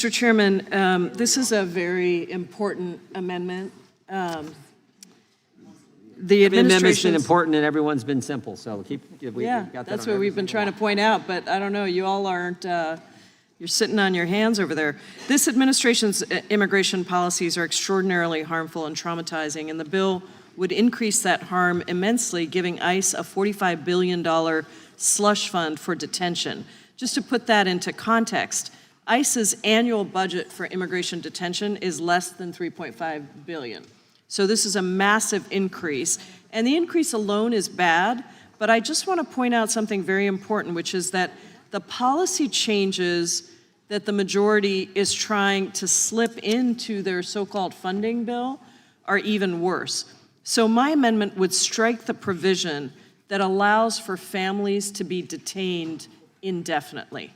Mr. Chairman, this is a very important amendment. The amendment's been important and everyone's been simple, so we got that. That's what we've been trying to point out, but I don't know, you all aren't, you're sitting on your hands over there. This administration's immigration policies are extraordinarily harmful and traumatizing, and the bill would increase that harm immensely, giving ICE a $45 billion slush fund for detention. Just to put that into context, ICE's annual budget for immigration detention is less than $3.5 billion. So this is a massive increase, and the increase alone is bad, but I just want to point out something very important, which is that the policy changes that the majority is trying to slip into their so-called funding bill are even worse. So my amendment would strike the provision that allows for families to be detained indefinitely.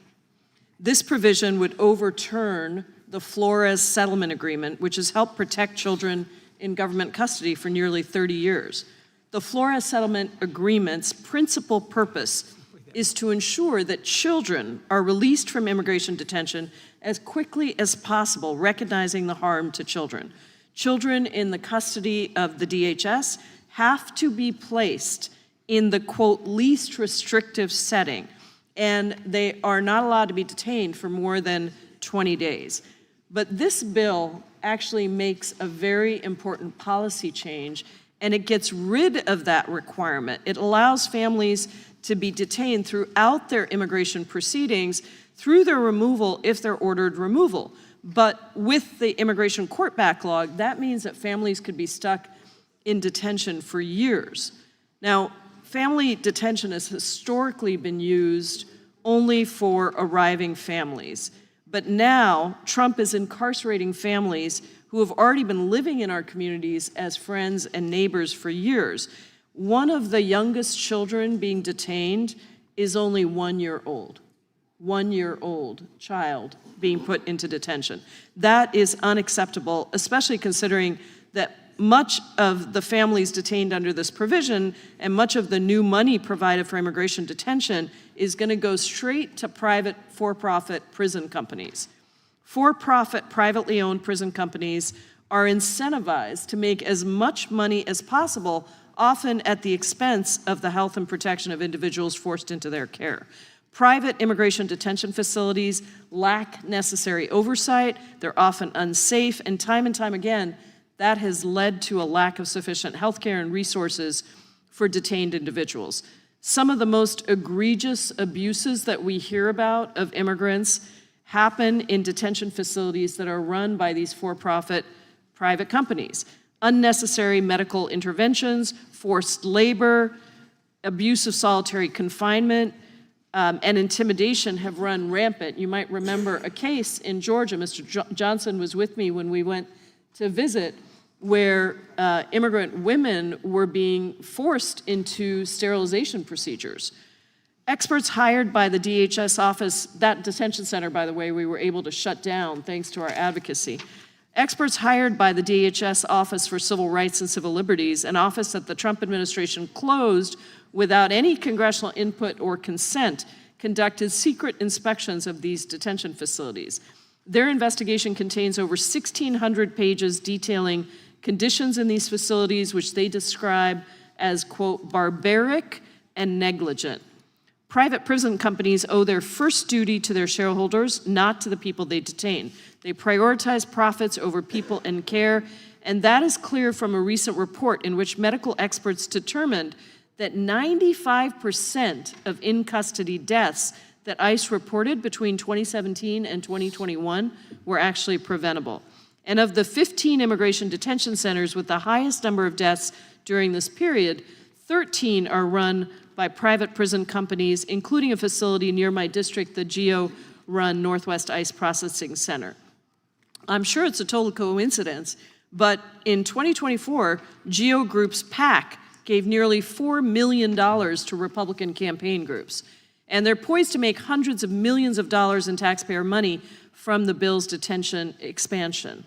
This provision would overturn the Flores settlement agreement, which has helped protect children in government custody for nearly 30 years. The Flores settlement agreement's principal purpose is to ensure that children are released from immigration detention as quickly as possible, recognizing the harm to children. Children in the custody of the DHS have to be placed in the, quote, least restrictive setting, and they are not allowed to be detained for more than 20 days. But this bill actually makes a very important policy change, and it gets rid of that requirement. It allows families to be detained throughout their immigration proceedings through their removal if they're ordered removal. But with the immigration court backlog, that means that families could be stuck in detention for years. Now, family detention has historically been used only for arriving families. But now, Trump is incarcerating families who have already been living in our communities as friends and neighbors for years. One of the youngest children being detained is only 1 year old. 1 year old child being put into detention. That is unacceptable, especially considering that much of the families detained under this provision and much of the new money provided for immigration detention is going to go straight to private for-profit prison companies. For-profit, privately owned prison companies are incentivized to make as much money as possible, often at the expense of the health and protection of individuals forced into their care. Private immigration detention facilities lack necessary oversight, they're often unsafe, and time again, that has led to a lack of sufficient health care and resources for detained individuals. Some of the most egregious abuses that we hear about of immigrants happen in detention facilities that are run by these for-profit private companies. Unnecessary medical interventions, forced labor, abuse of solitary confinement, and intimidation have run rampant. You might remember a case in Georgia, Mr. Johnson was with me when we went to visit, where immigrant women were being forced into sterilization procedures. Experts hired by the DHS office, that detention center, by the way, we were able to shut down thanks to our advocacy. Experts hired by the DHS Office for Civil Rights and Civil Liberties, an office that the Trump administration closed without any congressional input or consent, conducted secret inspections of these detention facilities. Their investigation contains over 1,600 pages detailing conditions in these facilities, which they describe as, quote, barbaric and negligent. Private prison companies owe their first duty to their shareholders, not to the people they detain. They prioritize profits over people and care, and that is clear from a recent report in which medical experts determined that 95% of in-custody deaths that ICE reported between 2017 and 2021 were actually preventable. And of the 15 immigration detention centers with the highest number of deaths during this period, 13 are run by private prison companies, including a facility near my district, the GEO-run Northwest ICE Processing Center. I'm sure it's a total coincidence, but in 2024, GEO Group's PAC gave nearly $4 million to Republican campaign groups. And they're poised to make hundreds of millions of dollars in taxpayer money from the bill's detention expansion.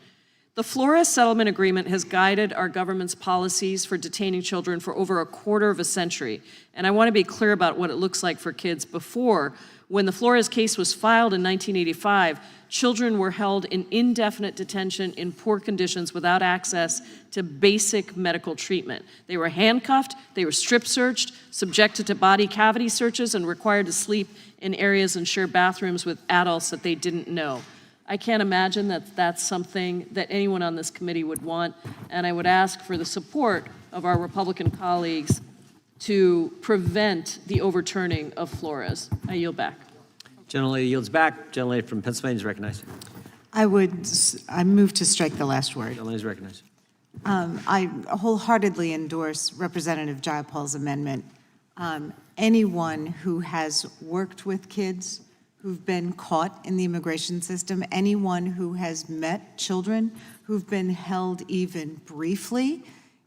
The Flores settlement agreement has guided our government's policies for detaining children for over a quarter of a century. And I want to be clear about what it looks like for kids before. When the Flores case was filed in 1985, children were held in indefinite detention in poor conditions without access to basic medical treatment. They were handcuffed, they were strip searched, subjected to body cavity searches, and required to sleep in areas and share bathrooms with adults that they didn't know. I can't imagine that that's something that anyone on this committee would want, and I would ask for the support of our Republican colleagues to prevent the overturning of Flores. I yield back. Gentlelady yields back. Gentlelady from Pennsylvania is recognized. I move to strike the last word. Gentlelady is recognized. I wholeheartedly endorse Representative Jayapal's amendment. Anyone who has worked with kids who've been caught in the immigration system, anyone who has met children who've been held even briefly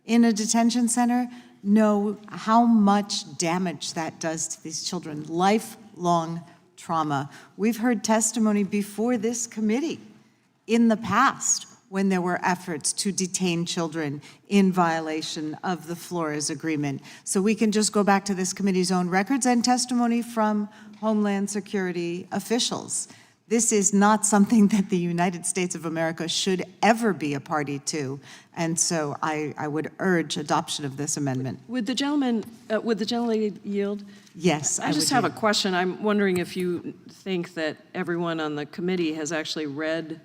in a detention center, know how much damage that does to these children, lifelong trauma. We've heard testimony before this committee in the past when there were efforts to detain children in violation of the Flores Agreement. So we can just go back to this committee's own records and testimony from Homeland Security officials. This is not something that the United States of America should ever be a party to, and so I would urge adoption of this amendment. Would the gentlelady yield? Yes, I just have a question. I'm wondering if you think that everyone on the committee has actually read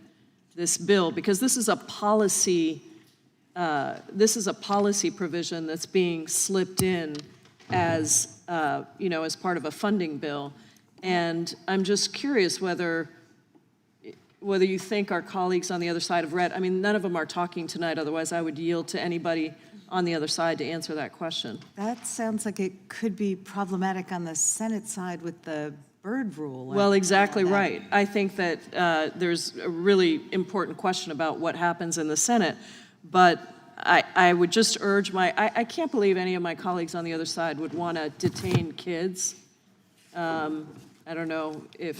this bill, because this is a policy provision that's being slipped in as as part of a funding bill, and I'm just curious whether you think our colleagues on the other side have read. I mean, none of them are talking tonight. Otherwise, I would yield to anybody on the other side to answer that question. That sounds like it could be problematic on the Senate side with the bird rule. Well, exactly right. I think that there's a really important question about what happens in the Senate, but I would just urge I can't believe any of my colleagues on the other side would want to detain kids. I don't know if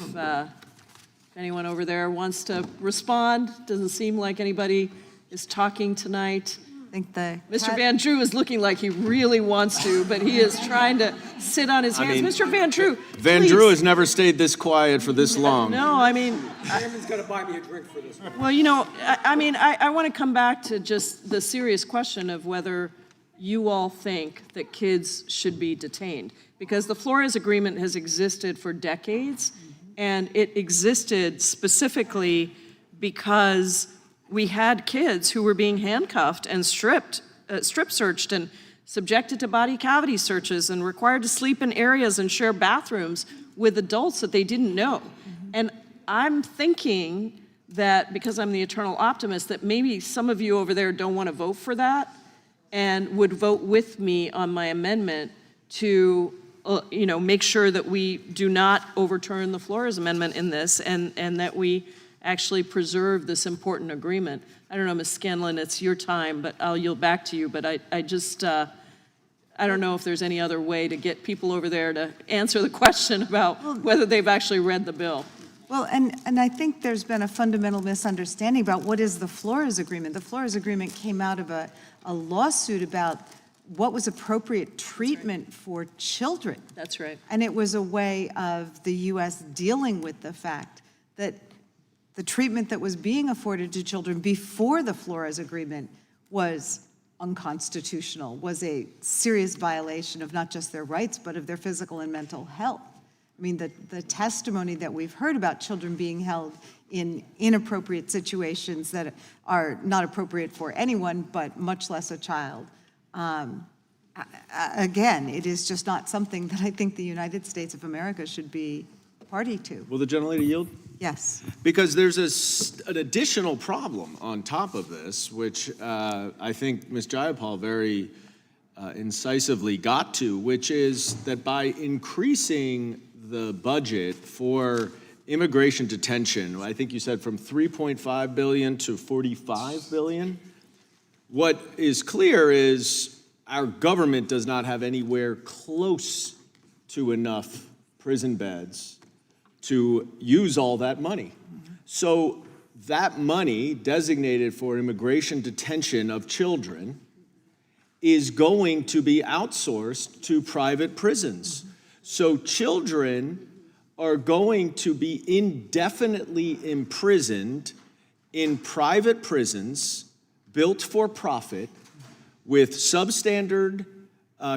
anyone over there wants to respond. Doesn't seem like anybody is talking tonight. Mr. Van Drew is looking like he really wants to, but he is trying to sit on his hands. Mr. Van Drew, Van please. Drew has never stayed this quiet for this long. No, I mean... Chairman's got to buy me a drink for this one. Well, I want to come back to just the serious question of whether you all think that kids should be detained. Because the Flores Agreement has existed for decades, and it existed specifically because we had kids who were being handcuffed and strip searched and subjected to body cavity searches and required to sleep in areas and share bathrooms with adults that they didn't know. And I'm thinking that, because I'm the eternal optimist, that maybe some of you over there don't want to vote for that and would vote with me on my amendment to make sure that we do not overturn the Flores Amendment in this, and that we actually preserve this important agreement. I don't know, Ms. Scanlon, it's your time, but I'll yield back to you. But I don't know if there's any other way to get people over there to answer the question about whether they've actually read the bill. Well, and I think there's been a fundamental misunderstanding about what is the Flores Agreement. The Flores Agreement came out of a lawsuit about what was appropriate treatment for children. That's right. And it was a way of the U.S. dealing with the fact that the treatment that was being afforded to children before the Flores Agreement was unconstitutional, was a serious violation of not just their rights, but of their physical and mental health. I mean, the testimony that we've heard about children being held in inappropriate situations that are not appropriate for anyone, but much less a child. Again, it is just not something that I think the United States of America should be party to. Will the gentlelady yield? Yes. Because there's an additional problem on top of this, which I think Ms. Jayapal very incisively got to, which is that by increasing the budget for immigration detention, I think you said from $3.5 billion to $45 billion, what is clear is our government does not have anywhere close to enough prison beds to use all that money. So that money designated for immigration detention of children is going to be outsourced to private prisons. So children are going to be indefinitely imprisoned in private prisons built for profit with substandard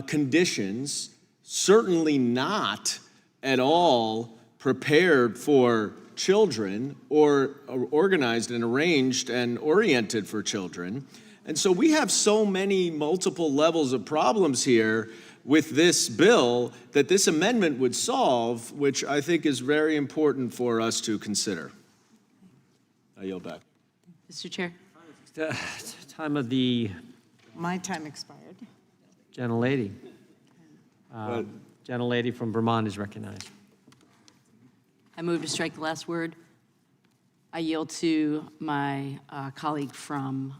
conditions, certainly not at all prepared for children or organized and arranged and oriented for children. And so we have so many multiple levels of problems here with this bill that this amendment would solve, which I think is very important for us to consider. I yield back. Mr. Chair. Time of the My time expired. gentlelady. Gentlelady from Vermont is recognized. I move to strike the last word. I yield to my colleague from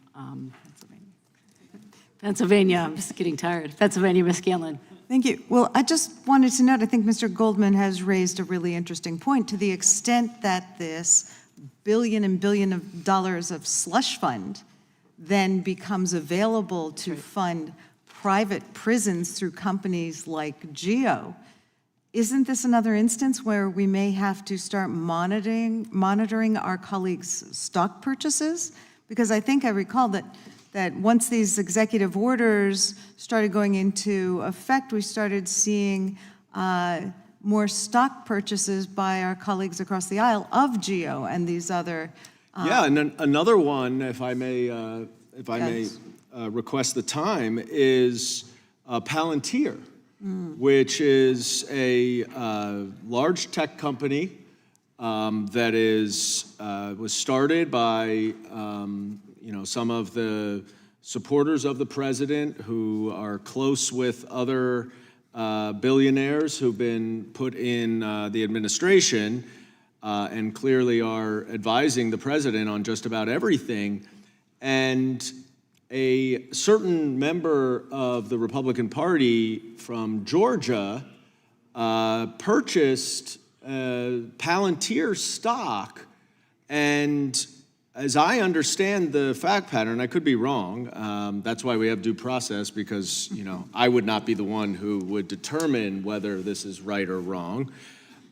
Pennsylvania. I'm just getting tired. Pennsylvania, Ms. Scanlon. Thank you. Well, I just wanted to note, I think Mr. Goldman has raised a really interesting point. To the extent that this billion and billion of dollars of slush fund then becomes available to fund private prisons through companies like GEO, isn't this another instance where we may have to start monitoring our colleagues' stock purchases? Because I think I recall that once these executive orders started going into effect, we started seeing more stock purchases by our colleagues across the aisle of GEO and these other. Yeah, and then another one, if I may Yes. request the time, is Palantir, which is a large tech company that was started by some of the supporters of the president who are close with other billionaires who've been put in the administration and clearly are advising the president on just about everything. And a certain member of the Republican Party from Georgia purchased Palantir stock, and as I understand the fact pattern, I could be wrong. That's why we have due process, because I would not be the one who would determine whether this is right or wrong.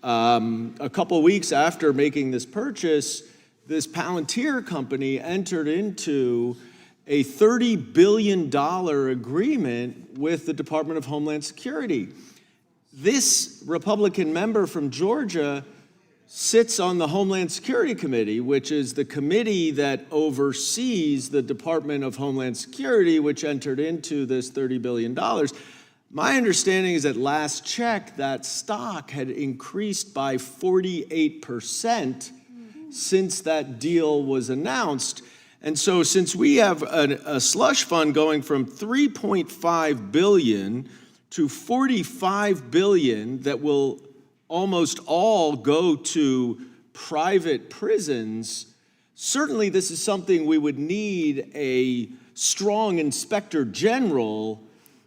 A couple weeks after making this purchase, this Palantir company entered into a $30 billion agreement with the Department of Homeland Security. This Republican member from Georgia sits on the Homeland Security Committee, which is the committee that oversees the Department of Homeland Security, which entered into this $30 billion. My understanding is that last check, that stock had increased by 48% since that deal was announced. And so since we have a slush fund going from $3.5 billion to $45 billion that will almost all go to private prisons, certainly this is something we would need a strong inspector general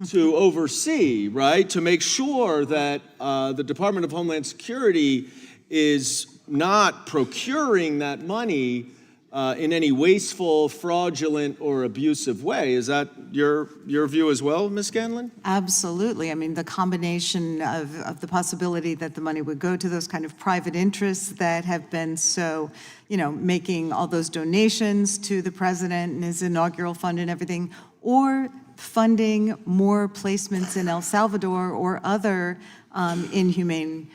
to oversee, right? To make sure that the Department of Homeland Security is not procuring that money in any wasteful, fraudulent, or abusive way. Is that your view as well, Ms. Scanlon? Absolutely. I mean, the combination of the possibility that the money would go to those kind of private interests that have been so, making all those donations to the president and his inaugural fund and everything, or funding more placements in El Salvador or other inhumane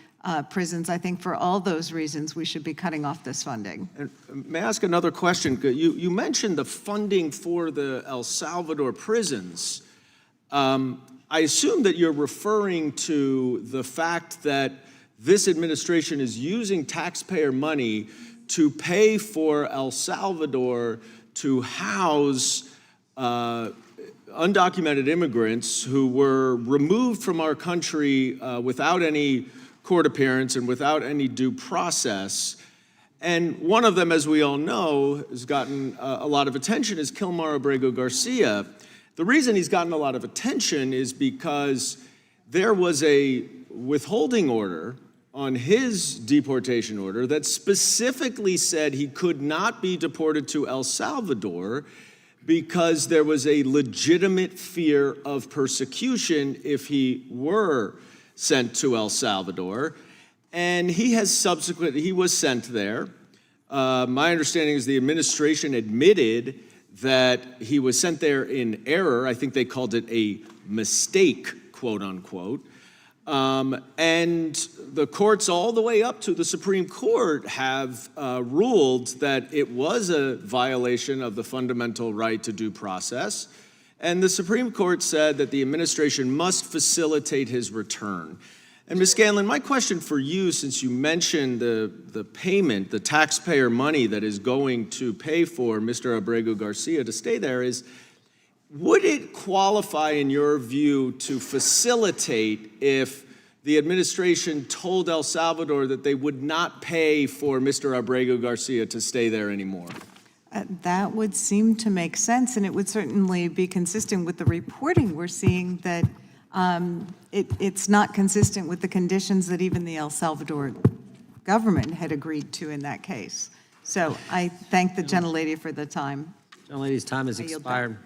prisons. I think for all those reasons, we should be cutting off this funding. And may I ask another question? You mentioned the funding for the El Salvador prisons. I assume that you're referring to the fact that this administration is using taxpayer money to pay for El Salvador to house undocumented immigrants who were removed from our country without any court appearance and without any due process. And one of them, as we all know, has gotten a lot of attention, is Kilmar Abrego Garcia. The reason he's gotten a lot of attention is because there was a withholding order on his deportation order that specifically said he could not be deported to El Salvador because there was a legitimate fear of persecution if he were sent to El Salvador. And he was sent there. My understanding is the administration admitted that he was sent there in error. I think they called it a mistake, quote unquote. And the courts all the way up to the Supreme Court have ruled that it was a violation of the fundamental right to due process. And the Supreme Court said that the administration must facilitate his return. And Ms. Scanlon, my question for you, since you mentioned the payment, the taxpayer money that is going to pay for Mr. Abrego Garcia to stay there, is would it qualify in your view to facilitate if the administration told El Salvador that they would not pay for Mr. Abrego Garcia to stay there anymore? That would seem to make sense, and it would certainly be consistent with the reporting we're seeing that it's not consistent with the conditions that even the El Salvador government had agreed to in that case. So I thank the gentlelady for the time. Gentlelady's time has I yield back. expired.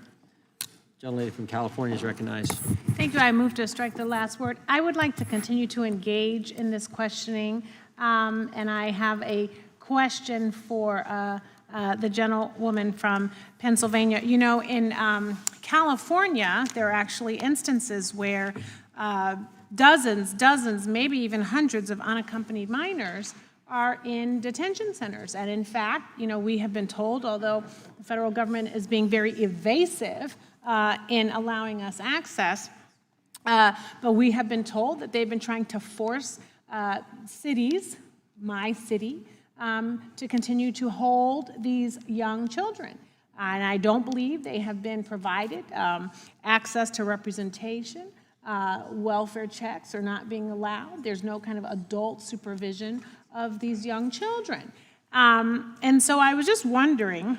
Gentlelady from California is recognized. Thank you. I move to strike the last word. I would like to continue to engage in this questioning, and I have a question for the gentlewoman from Pennsylvania. You know, in California, there are actually instances where dozens, maybe even hundreds of unaccompanied minors are in detention centers. And in fact, you know, we have been told, although the federal government is being very evasive in allowing us access, but we have been told that they've been trying to force cities, my city, to continue to hold these young children. And I don't believe they have been provided access to representation. Welfare checks are not being allowed. There's no kind of adult supervision of these young children. And so I was just wondering,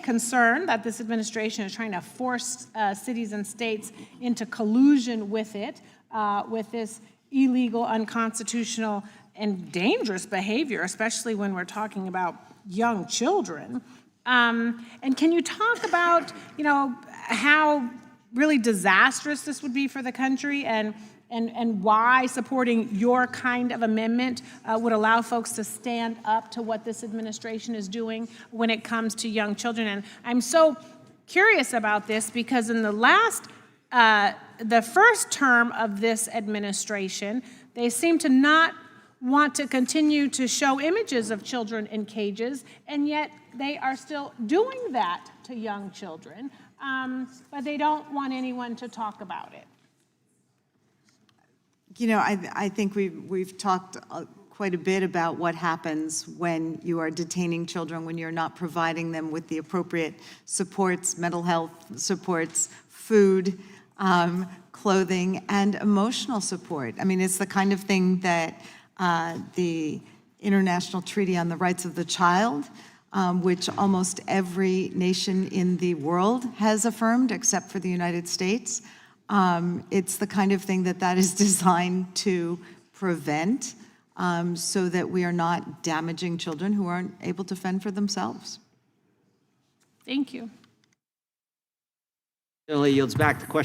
concerned that this administration is trying to force cities and states into collusion with it, with this illegal, unconstitutional, and dangerous behavior, especially when we're talking about young children. And can you talk about, you know, how really disastrous this would be for the country, and why supporting your kind of amendment would allow folks to stand up to what this administration is doing when it comes to young children? And I'm so curious about this because in the first term of this administration, they seem to not want to continue to show images of children in cages, and yet they are still doing that to young children, but they don't want anyone to talk about it. You know, I think we've talked quite a bit about what happens when you are detaining children, when you're not providing them with the appropriate supports, mental health supports, food, clothing, and emotional support. I mean, it's the kind of thing that the International Treaty on the Rights of the Child, which almost every nation in the world has affirmed except for the United States. It's the kind of thing that is designed to prevent so that we are not damaging children who aren't able to fend for themselves. Thank you. Gentlelady yields back the question.